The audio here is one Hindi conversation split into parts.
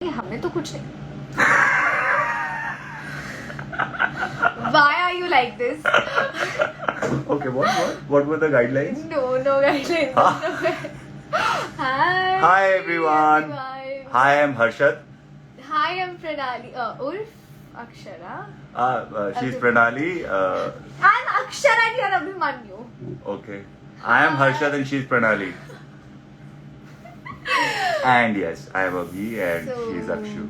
हमने तो कुछ नहीं. Why are you like this? Okay, what were the guidelines? No guidelines. Hi. Hi everyone. Hi, I'm Harshad. Hi, I'm Pranali. Urf Akshara. She's Pranali. I'm Akshara and Abhimanyu. Okay. I am Harshad and she's Pranali. And yes, I am Abhi and she's Akshu.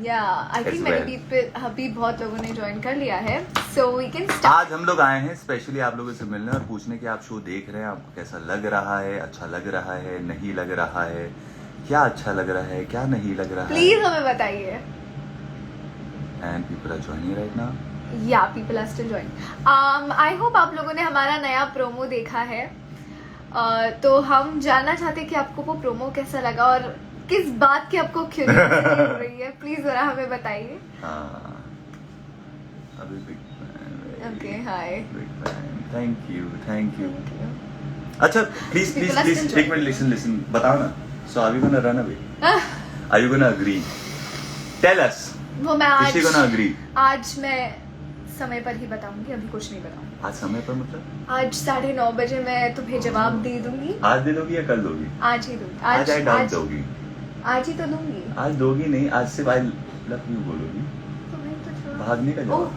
Yeah, I think As many well. people, अभी बहुत लोगों ने ज्वाइन कर लिया है. So we can start. आज हम लोग आए हैं स्पेशली आप लोगों से मिलने और पूछने कि आप शो देख रहे हैं, आपको कैसा लग रहा है, अच्छा लग रहा है, नहीं लग रहा है, क्या अच्छा लग रहा है, क्या नहीं लग रहा है. Please हमें बताइए. And people are joining right now. Yeah, people are still joining. I hope आप लोगों ने हमारा नया प्रोमो देखा है. तो हम जानना चाहते हैं कि आपको वो प्रोमो कैसा लगा और किस बात की आपको क्यूरियोसिटी हो रही है. प्लीज जरा हमें बताइए. हाँ, अभी big fan, Okay, hi. big fan. Thank you. अच्छा, please, People are still एक मिनट, listen, बताओ ना. So are you gonna run away? Are you gonna agree? Tell us. वो मैं Is she gonna agree? आज मैं समय पर ही बताऊंगी, अभी कुछ नहीं बताऊंगी. आज समय पर मतलब? आज 9:30 बजे मैं तुम्हें जवाब दे दूंगी. आज दे दोगी या कल दोगी? आज ही दूंगी. आज आई डाउट दोगी. आज ही तो दूंगी. आज दोगी नहीं, आज सिर्फ आई लव यू बोलोगी. भागने का जवाब.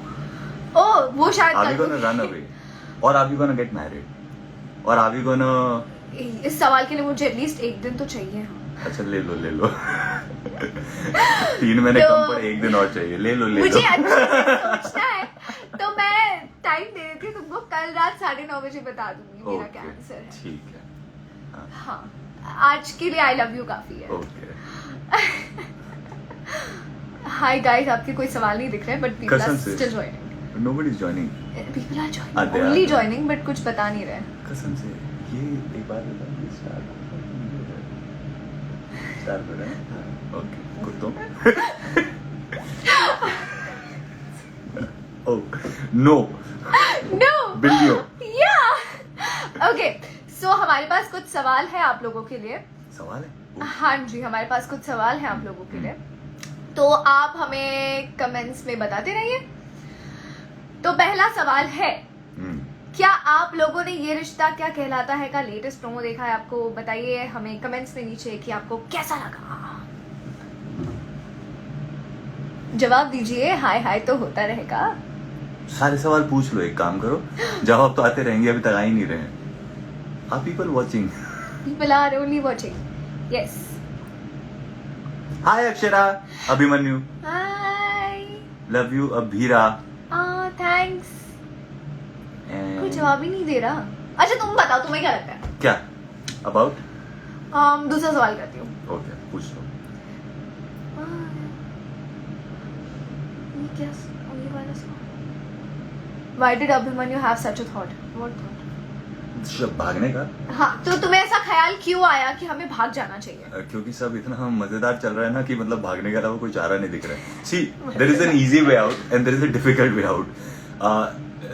ओ वो शायद Are we gonna run away? Or are we gonna get married? Or are we gonna? इस सवाल के लिए मुझे एटलीस्ट एक दिन तो चाहिए. अच्छा ले लो 3 महीने तो कम पड़े, एक दिन और चाहिए. ले लो मुझे अच्छे से सोचना है तो मैं टाइम दे देती हूँ तुमको. कल रात 9:30 बजे बता दूंगी मेरा क्या आंसर है. ठीक है. हाँ, आज के लिए आई लव यू काफी है. ओके. हाय गाइस, आपके कोई सवाल नहीं दिख रहे बट पीपल आर कसम से still joining. Nobody is joining. People are आते ज्वाइनिंग, हैं, ओनली आते हैं. ज्वाइनिंग बट कुछ बता नहीं रहे. कसम से ये एक बार बता ये स्टार्ट हो रहा है. ओके कुत्तों. ओह नो बिल्लियों. या ओके, सो हमारे पास कुछ सवाल है आप लोगों के लिए. सवाल है. हाँ जी, हमारे पास कुछ सवाल है आप लोगों के लिए, तो आप हमें कमेंट्स में बताते रहिए. तो पहला सवाल है, क्या आप लोगों ने ये रिश्ता क्या कहलाता है का लेटेस्ट प्रोमो देखा है? आपको बताइए हमें कमेंट्स में नीचे कि आपको कैसा लगा. जवाब दीजिए. हाय तो होता रहेगा. सारे सवाल पूछ लो, एक काम करो, जवाब तो आते रहेंगे, अभी तक आ ही नहीं रहे. Are people watching? People are only watching. Yes. Hi Akshara, Abhimanyu, hi. Love you Abhira. Thanks. कोई जवाब ही नहीं दे रहा. अच्छा तुम बताओ, तुम्हें क्या लगता है? क्या अबाउट? दूसरा सवाल करती हूँ. ओके पूछ लो. Why did Abhimanyu have such a thought? What thought? जब भागने का. हाँ, तो तुम्हें ऐसा ख्याल क्यों आया कि हमें भाग जाना चाहिए? क्योंकि सब इतना मजेदार चल रहा है ना कि मतलब भागने के अलावा कोई चारा नहीं दिख रहा है. See there is an easy way out and there is a difficult way out.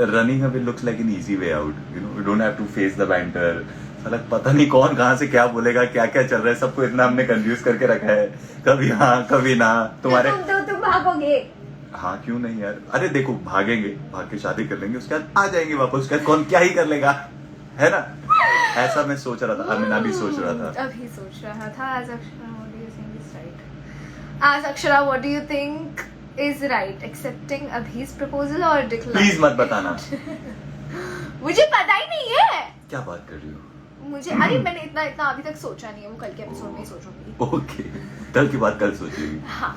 Running away looks like an easy way out. You know you don't have to face the banter. साला पता नहीं कौन कहाँ से क्या बोलेगा, क्या क्या चल रहा है, सबको इतना हमने कंफ्यूज करके रखा है. कभी हाँ कभी ना. तुम्हारे तुम भागोगे. हाँ क्यों नहीं यार. अरे देखो भागेंगे, भाग के शादी कर लेंगे, उसके बाद आ जाएंगे वापस. उसके बाद कौन क्या ही कर लेगा, है ना. ऐसा मैं सोच रहा था. अमीना भी सोच रहा था. अभी सोच रहा था. As Akshara, what do you think is right? Accepting Abhi's proposal or decline? Please मत बताना. मुझे पता ही नहीं है. क्या बात कर रही हो? मुझे अरे मैंने इतना अभी तक सोचा नहीं है. वो कल के एपिसोड में ही सोचूंगी. ओके, कल की बात कल सोचेगी. हाँ,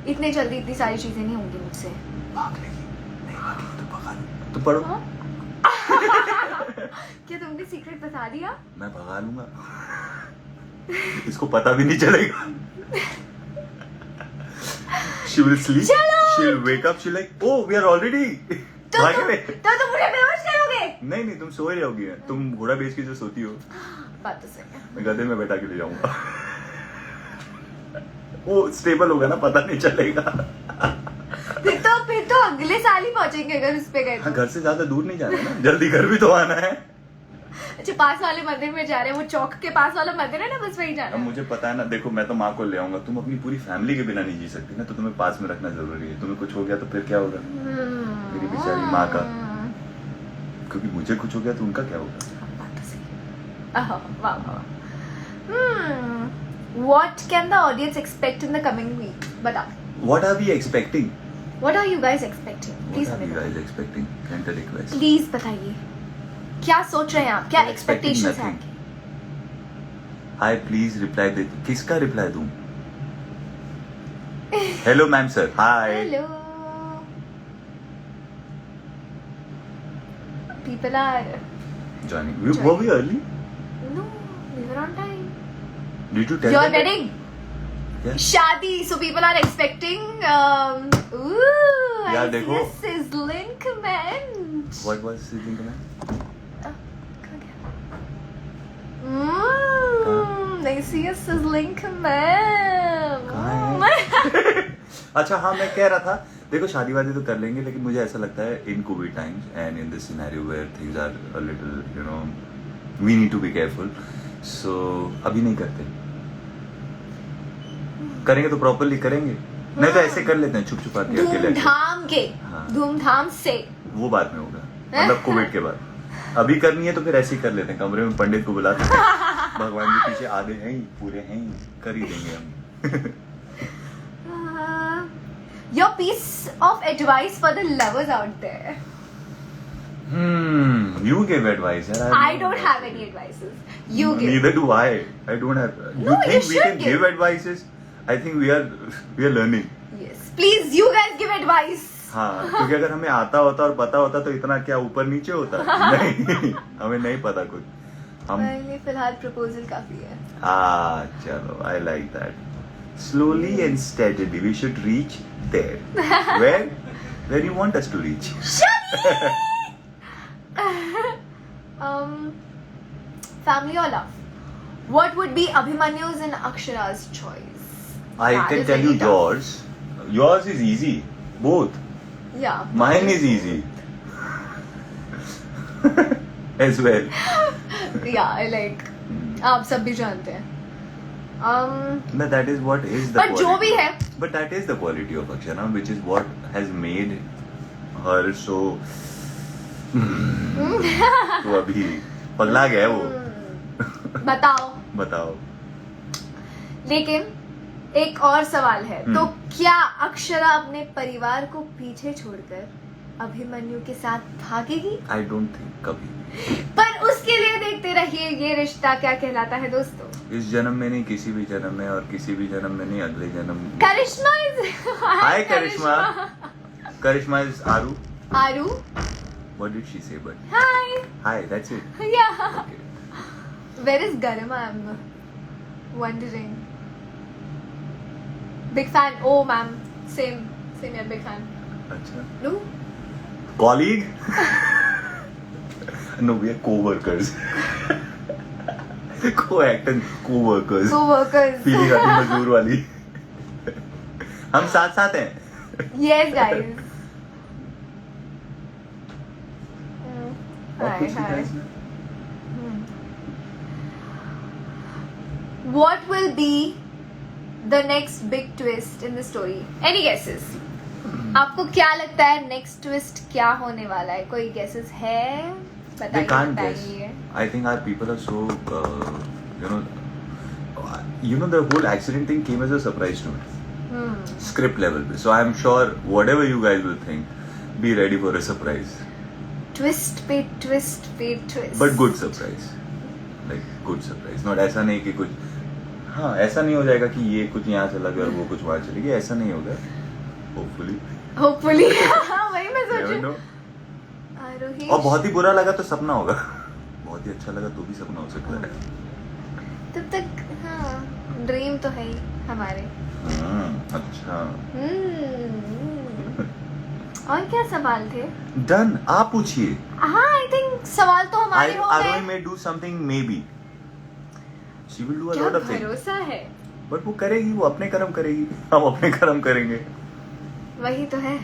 इतने जल्दी इतनी सारी चीजें नहीं होंगी मुझसे. भाग लेगी. नहीं भागी तो भगा लो. तो पढ़ो. हाँ? क्या तुमने सीक्रेट बता दिया? मैं भगा लूंगा. इसको पता भी नहीं चलेगा. She will sleep. She'll wake up. She'll like, oh, we are already. तो तुम मुझे बेहोश करोगे? नहीं तुम सो ही रहोगी. तुम घोड़ा बेच के जो सोती हो. बात तो सही है. मैं गधे में बैठा के ले जाऊंगा. वो स्टेबल होगा ना, पता नहीं चलेगा. फिर तो अगले साल ही पहुंचेंगे अगर उस पे गए. हाँ, घर से ज्यादा दूर नहीं जाना है ना, जल्दी घर भी तो आना है. अच्छा, पास वाले मंदिर में जा रहे हैं, वो चौक के पास वाला मंदिर है ना, बस वही जाना अब है। मुझे पता है ना, देखो मैं तो माँ को ले आऊंगा, तुम अपनी पूरी फैमिली के बिना नहीं जी सकती ना, तो तुम्हें पास में रखना जरूरी है। तुम्हें कुछ हो गया तो फिर क्या होगा मेरी बेचारी माँ का, क्योंकि मुझे कुछ हो गया तो उनका क्या होगा। बात तो सही है। वाह वाह। What can the audience expect in the coming week? बताओ। What are we expecting? What are you guys expecting? What Please are हमें you बताओ। guys expecting? Can I request? Please बताइए, क्या सोच रहे हैं आप, क्या We're expecting एक्सपेक्टेशंस हैं nothing. आपकी? Hi, please reply दे। किसका रिप्लाई दूं? Hello ma'am sir, hi. Hello. People are Joining. Joining. Were we early? no, we were on time. Did you tell Your them that- wedding, Yeah. शादी, so people are expecting. यार I see देखो। a sizzling comment. What was the thing में? I see a sizzling comment. कहाँ अच्छा हाँ, मैं कह रहा था, देखो शादी वादी तो कर लेंगे, लेकिन मुझे ऐसा लगता है in covid times and in this scenario where things are a little you know we need to be careful, so अभी नहीं करते। करेंगे तो प्रॉपरली करेंगे, नहीं तो ऐसे कर लेते हैं छुप छुपा के अकेले। धूमधाम के, हाँ। धूमधाम से। वो बाद में होगा, मतलब कोविड के बाद। अभी करनी है तो फिर ऐसे ही कर लेते हैं, कमरे में पंडित को बुलाते हैं, भगवान जी पीछे आधे हैं ही, पूरे हैं ही, कर ही देंगे हम। Your piece of advice for the lovers out there. You give advice, yaar. I don't have any advices. You give. Neither do I. I don't have. No, you think you we should can give. give advices? I think we are learning. Yes. Please, you guys give advice. हाँ, क्योंकि अगर हमें आता होता और पता होता तो इतना क्या ऊपर नीचे होता। नहीं, हमें नहीं पता कुछ। हम पहले फिलहाल प्रपोजल काफी है। चलो, I like that. Slowly and steadily, we should reach there. Where you want us to reach? Family or love? What would be Abhimanyu's and Akshara's choice? I That can is tell you very tough. yours. Yours is easy. Both. Yeah. Mine is easy. As well. Yeah, I like. आप सब भी जानते हैं. But that is what is the पर जो भी है, But that is the quality of Akshara, which is what has made her so. तो अभी पगला गया है वो। बताओ। लेकिन एक और सवाल है, तो क्या अक्षरा अपने परिवार को पीछे छोड़कर अभिमन्यु के साथ भागेगी? I don't think कभी। पर उसके लिए देखते रहिए ये रिश्ता क्या कहलाता है दोस्तों। इस जन्म में नहीं, किसी भी जन्म में, और किसी भी जन्म में नहीं, अगले जन्म। Karishma is Hi Karishma. Karishma is Aru. Aru, What did she say? But hi, hi, that's it. या Okay. Where is Garima? I am wondering. Big fan. Oh ma'am, same यार, बिग फैन. अच्छा। No, Colleague? No, we are co-workers. Co-actors, co-workers. co-workers. पीली गाड़ी मजदूर वाली। हम साथ साथ हैं। Yes, guys. और Hi, कुछ hi. नहीं इसमें? What will be the next big twist in the story? Any guesses? आपको क्या लगता है नेक्स्ट ट्विस्ट क्या होने वाला है? कोई गेसेस है? They can't guess. बताइए. I think our people are so, the whole accident thing came as a surprise to me. Script level. So I'm sure whatever you guys will think, be ready for a surprise. Twist पे ट्विस्ट पे twist. But good surprise. Like good surprise. Not ऐसा नहीं कि कुछ, हाँ ऐसा नहीं हो जाएगा कि ये कुछ यहाँ चला गया और वो कुछ वहाँ चली गई, ऐसा नहीं होगा. Hopefully. होपफुली. वही मैं सोच Never रही know. हूँ. आरोही. और बहुत ही बुरा लगा तो सपना होगा. बहुत ही अच्छा लगा तो भी सपना हो सकता है. तब तक हाँ, ड्रीम तो है ही हमारे. अच्छा. और क्या सवाल थे? Done. आप पूछिए. हाँ, आई थिंक सवाल तो हमारे हो Arohi गए. may do something maybe. She will do a क्या lot of things. भरोसा है? But वो करेगी, वो अपने कर्म करेगी, हम अपने कर्म करेंगे. वही तो है.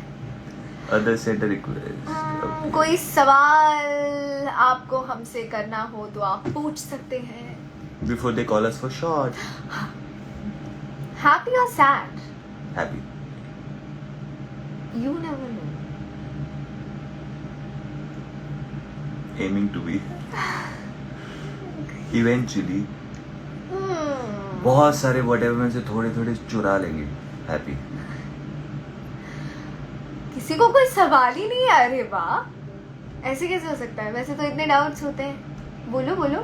Other sent a request. Okay. कोई सवाल आपको हमसे करना हो तो आप पूछ सकते हैं. Before they call us for short. Happy or sad? Happy. You never know. Aiming to be. Eventually. बहुत सारे whatever में से थोड़े थोड़े चुरा लेंगे. Happy. किसी को कोई सवाल ही नहीं है. अरे वाह, ऐसे कैसे हो सकता है? वैसे तो इतने डाउट्स होते हैं. बोलो बोलो.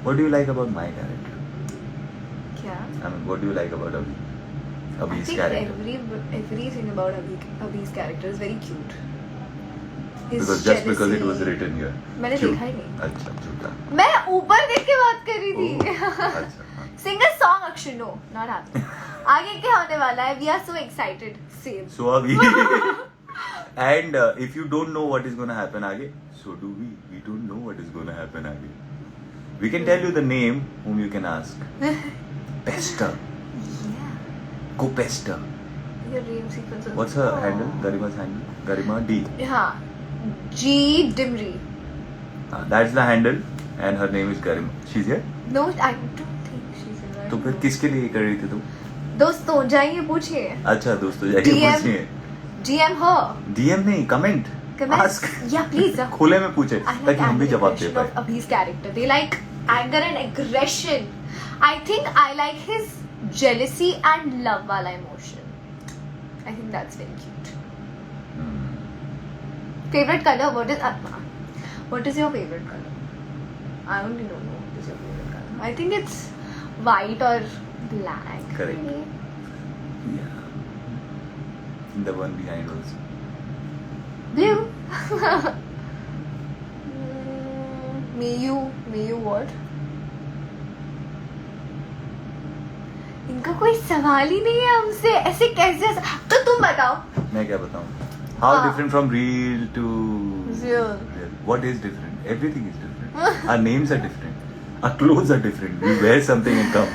What do you like about my character? क्या? I mean, what do you like about Abhi? I Abhi's think character. everything about Abhi's character is very cute. His Because just because it jealousy. was written here. मैंने Cute. देखा ही नहीं. अच्छा झूठा. मैं ऊपर देख के बात कर रही ओह, थी. अच्छा हाँ. Sing a song, Akshay. No, not happening. आगे क्या होने वाला है? We are so excited. Same. So are we. And if you don't know what is gonna happen आगे, so do we. We don't know what is gonna happen आगे. We can tell you the name whom you can ask. Pester. Yeah. Go Pester. Your dream sequence. was- What's her Oh. handle? Garima's handle? Garima D. हाँ. G Dimri. That's the handle. And her name is Garima. She's here? No, I don't think she's in. तो फिर किसके लिए कर रही थी तुम? दोस्तों जाइए पूछिए. अच्छा दोस्तों जाइए DM. पूछिए. DM her. DM नहीं comment. Comments? Ask. Yeah, please. खुले में पूछे I like ताकि हम भी anger जवाब दे aggression पाए. of Abhi's character. They like anger and aggression. I think I like his jealousy and love wala emotion. I think that's very cute. Favorite color? What is your favorite color? I only don't know what is your favorite color. I think it's white or black. Correct. maybe. Yeah. The one behind also. Blue. May you what? इनका कोई सवाल ही नहीं है हमसे. ऐसे कैसे? तो तुम बताओ. मैं क्या बताऊं? How हाँ. different from real to Real. What is different? Everything is different. Our names are different. Our clothes are different. We wear something and come.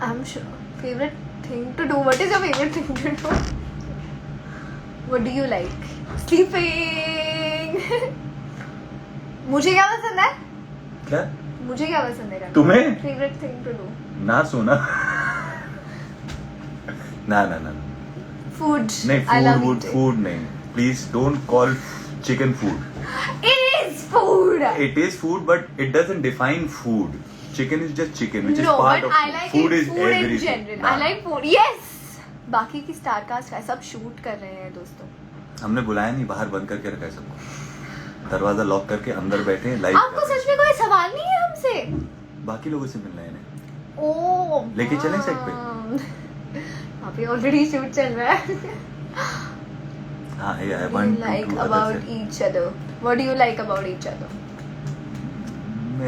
I'm sure. Favorite thing to do. What is your favorite thing to do? What do you like? Sleeping. मुझे क्या पसंद है? क्या? मुझे क्या पसंद है? तुम्हें? Favorite thing to do. ना सोना. ना ना ना. Food. नहीं I love food eating. food नहीं. Please don't call chicken food. It is food. It is food, but it doesn't define food. Chicken is just chicken, which No, is part but of I food. like Food it. is Food in everything. general. Nah. I like food. Yes. बाकी की स्टार कास्ट है सब शूट कर रहे हैं दोस्तों. हमने बुलाया नहीं, बाहर बंद करके रखा है सबको. दरवाजा लॉक करके अंदर बैठे हैं लाइव. आपको सच में कोई सवाल नहीं है हमसे? बाकी लोगों से मिलना है ना. ओह. लेके चलें सेट पे? वहाँ पे ऑलरेडी शूट चल रहा है. हाँ ये I What do want you like to about other each other? What do you like about each other?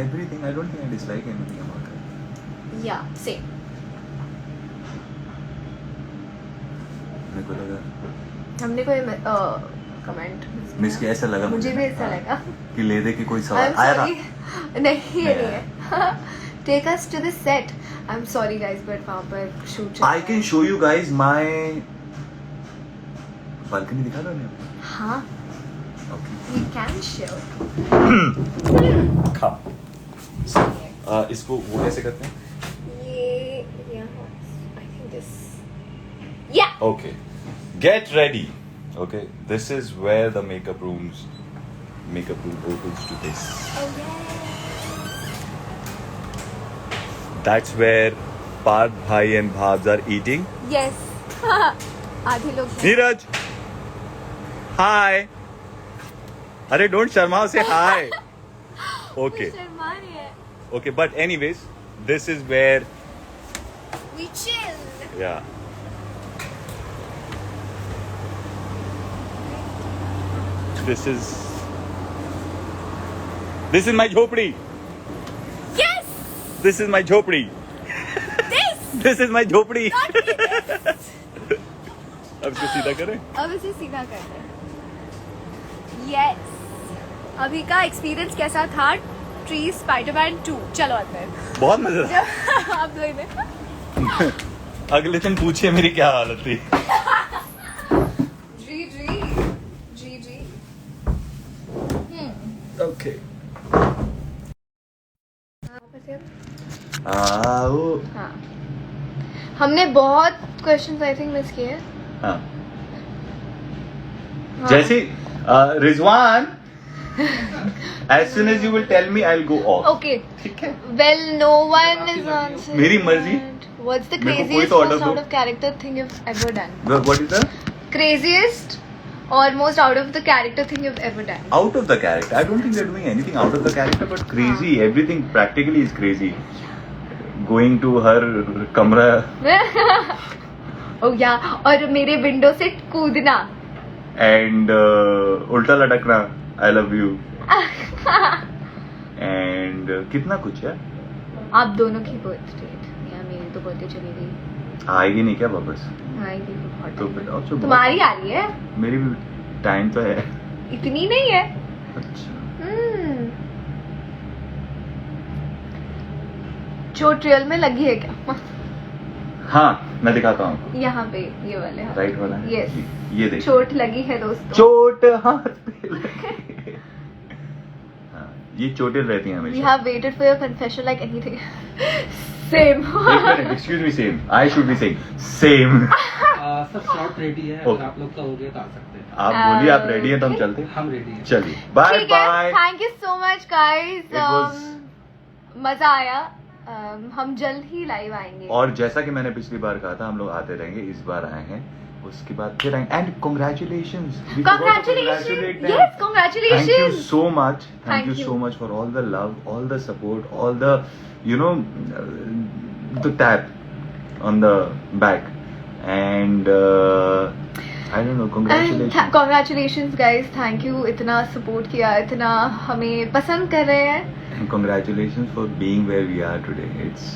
everything. I don't think I dislike anything about her. Yeah, same. मेरे को लगा हमने कोई कमेंट मिस किया, ऐसा लगा मुझे भी ऐसा हाँ, लगा. कि ले दे कि कोई I'm सवाल आया था. sorry. नहीं ये नहीं है. Take us to the set. I'm sorry guys, but वहाँ पर शूट चल रहा I है. can show you guys my balcony. दिखा दो ना. हाँ. Okay. We can show. खा. इसको वो कैसे करते हैं? ये यहाँ. I think this. Yeah. Okay. Get ready. Okay. This is where the makeup room opens to this. Oh yeah. That's where Parth Bhai and Bhabs are eating. Yes. आधे लोग. Neeraj. Hi. अरे don't Sharma, say hi. Okay. Sharma रही है. Okay, but anyways, this is where We chill. yeah. This is my झोपड़ी. Yes. This is my झोपड़ी. This. This is my झोपड़ी. Not this. अब इसको सीधा करें. अब इसे सीधा कर रहे हैं. Yes. अभी का एक्सपीरियंस कैसा था? Tree Spiderman 2. चलो अंदर. बहुत मजेदार. आप दो में. अगले दिन पूछिए मेरी क्या हालत थी। जी जी जी जी। ओके हाँ, हमने बहुत क्वेश्चंस आई थिंक मिस किए हैं। हाँ हाँ। जैसे Rizwan as soon as you will tell me I'll go off। Okay. ठीक है। Well, no one is answering. मेरी मर्जी। What's the मेरे को कोई craziest तो order most दो। out of character thing you've ever done? What is the Craziest or most out of the character thing you've ever done? out of the character? I don't think they're doing anything out of the character, but crazy. Everything practically is crazy. Going to her कमरा oh yeah, और मेरे विंडो से कूदना। and उल्टा लटकना I love you and कितना कुछ है। आप दोनों की बर्थडे या मेरी तो बर्थडे चली गई। आएगी नहीं क्या वापस? आएगी तो बहुत तो time फिर है। अब तो तुम्हारी आ रही है? मेरी भी टाइम तो है। इतनी नहीं है। अच्छा चोट रियल में लगी है क्या? हाँ मैं दिखाता हूँ आपको। यहाँ पे ये वाले हाथ। राइट वाला है? Yes. ये देखिए चोट लगी है दोस्तों। चोट हाथ पे लगी। हाँ, ये चोटें रहती हैं We हमेशा। have waited for your confession like anything. Same. Excuse me same I should be saying same. Sir slot ready है, अगर Okay. आप लोग का हो गया तो आ सकते हैं। आप बोलिए आप रेडी हैं तो हम चलते हैं। हम रेडी हैं। चलिए बाय ठीक है। Bye. Thank you so much guys. It was- मजा आया। हम जल्द ही लाइव आएंगे। और जैसा कि मैंने पिछली बार कहा था हम लोग आते रहेंगे, इस बार आए हैं, उसके बाद फिर आएंगे। And congratulations Congratulations. Yes, thank you congratulations. so much, Thank thank you you. so much for all the love, all the support, all the the tap on the back and I don't know, congratulations. Congratulations guys. Thank you. इतना सपोर्ट किया, इतना हमें पसंद कर रहे हैं। And congratulations for being where we are today. It's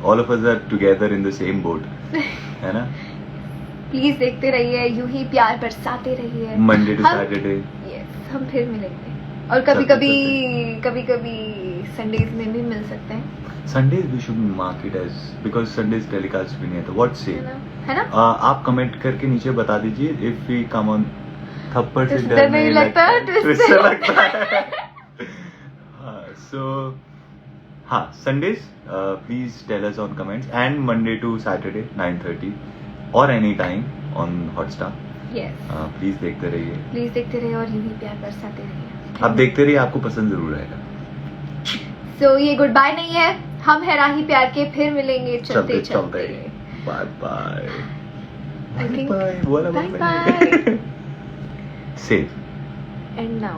all of us are together in the same boat, है ना? प्लीज देखते रहिए, यूं ही प्यार बरसाते रहिए। Monday to हम- Saturday. Yes, हम फिर मिलेंगे और कभी कभी संडेज में भी मिल सकते हैं। Sundays we should mark it as because Sundays telecast भी नहीं है तो what say? है ना? आप कमेंट करके नीचे बता दीजिए if we come on थप्पड़ से Twister डर नहीं लगता, Twister लगता है। हाँ, so हाँ Sundays please tell us on comments and Monday to Saturday 9:30 or any time on Hotstar. Yes. Please देखते रहिए। प्लीज देखते रहिए और यूं ही प्यार बरसाते रहिए। आप देखते रहिए, आपको पसंद जरूर आएगा। So ये गुड बाय नहीं है, हम है राही प्यार के, फिर मिलेंगे चलते चलते चलते। Bye bye I think bye bye bye. Safe And now